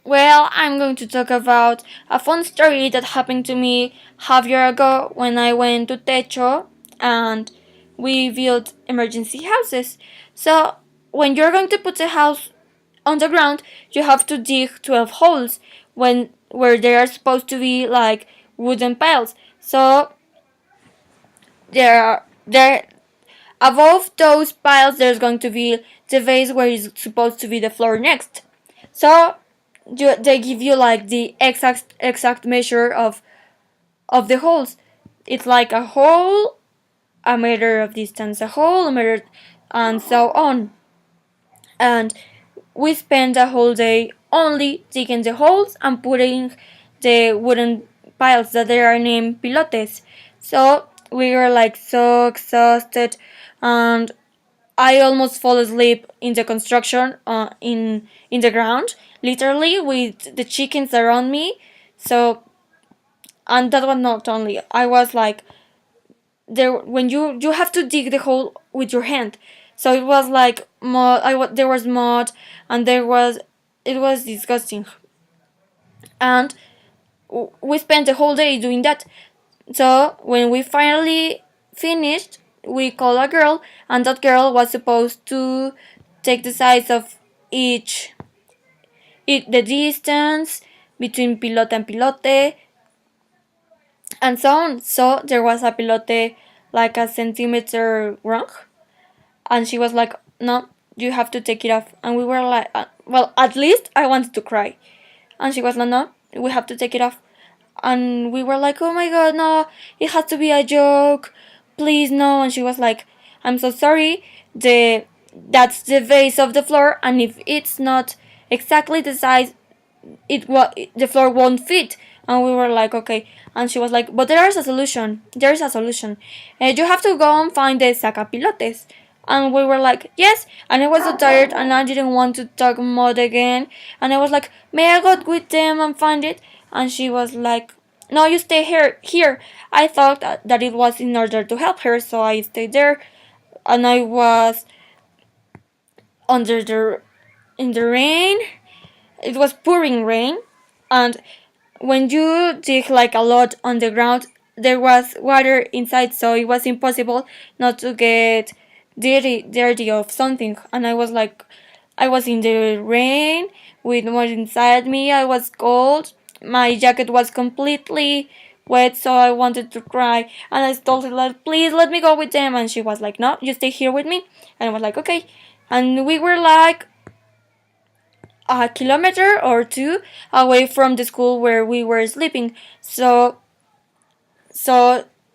Well, I'm going to talk about a fun story that happened to me half year ago when I went to Techo and we built emergency houses. So, when you're going to put a house on the ground, you have to dig 12 holes where there are supposed to be like wooden piles. So, there above those piles there's going to be the vase where is supposed to be the floor next. So they give you like the exact measure of the holes. It's like a hole, a meter of distance, a hole, a meter, and so on. And we spent a whole day only digging the holes and putting the wooden piles that they are named pilotes. So we were like so exhausted, and I almost fall asleep in the construction in the ground, literally with the chickens around me. So, and that was not only. I was like there when you have to dig the hole with your hand. So it was like mud. There was mud, and it was disgusting. And we spent the whole day doing that. So when we finally finished, we called a girl, and that girl was supposed to take the size of the distance between pilote and pilote, and so on. So there was a pilote like a centimeter wrong, and she was like, "No, you have to take it off." And we were like, "Well, at least I wanted to cry." And she was like, "No, we have to take it off." And we were like, "Oh my god, no, it has to be a joke, please no." And she was like, "I'm so sorry, that's the base of the floor, and if it's not exactly the size, the floor won't fit." And we were like, "Okay." And she was like, "But there's a solution, you have to go and find the sacapilotes." And we were like, "Yes." And I was so tired and I didn't want to talk mud again, and I was like, "May I go with them and find it?" And she was like, "No, you stay here." I thought that it was in order to help her, so I stayed there, and I was under the in the rain. It was pouring rain, and when you dig like a lot on the ground, there was water inside, so it was impossible not to get dirty of something. And I was like, I was in the rain with mud inside me. I was cold. My jacket was completely wet, so I wanted to cry. And I told her, like, "Please let me go with them." And she was like, "No, you stay here with me." And I was like, "Okay." And we were like a kilometer or two away from the school where we were sleeping. So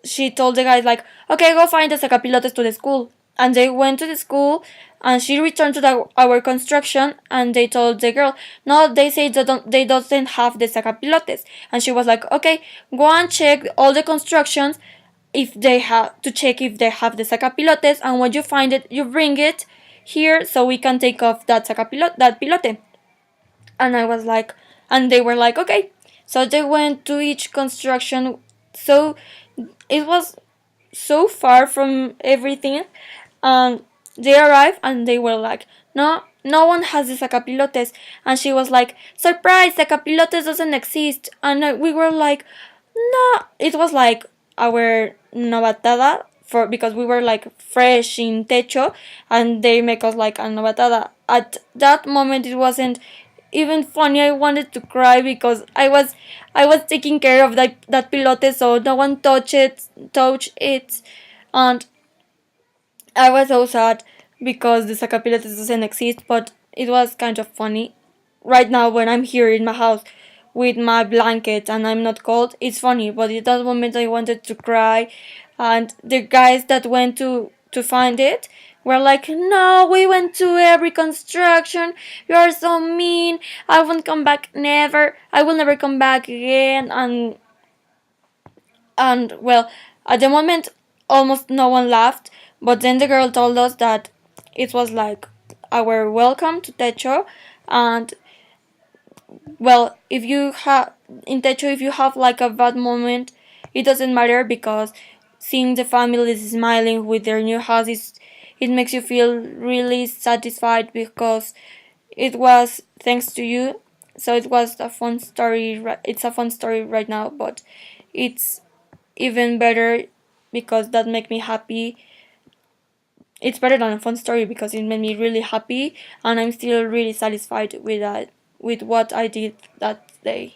she told the guys like, "Okay, go find the sacapilotes to the school." And they went to the school, and she returned to our construction, and they told the girl, "No, they say they doesn't have the sacapilotes." And she was like, "Okay, go and check all the constructions if they have to check if they have the sacapilotes, and when you find it, you bring it here so we can take off that pilote." And I was like, and they were like, "Okay." So they went to each construction. So it was so far from everything, and they arrived and they were like, "No, no one has the sacapilotes." And she was like, "Surprise, sacapilotes doesn't exist." And we were like, "No." It was like our novatada because we were like fresh in Techo, and they make us like a novatada. At that moment it wasn't even funny. I wanted to cry because I was taking care of that pilote, so no one touch it. And I was so sad because the sacapilotes doesn't exist, but it was kind of funny. Right now, when I'm here in my house with my blanket and I'm not cold, it's funny, but at that moment I wanted to cry. And the guys that went to find it were like, "No, we went to every construction. You are so mean. I won't come back never. I will never come back again." And well, at the moment, almost no one laughed, but then the girl told us that it was like our welcome to Techo. And well, if you have in Techo, if you have like a bad moment, it doesn't matter because seeing the families smiling with their new houses, it makes you feel really satisfied because it was thanks to you So it was a fun story. It's a fun story right now, but it's even better because that make me happy. It's better than a fun story because it made me really happy, and I'm still really satisfied with that, with what I did that day.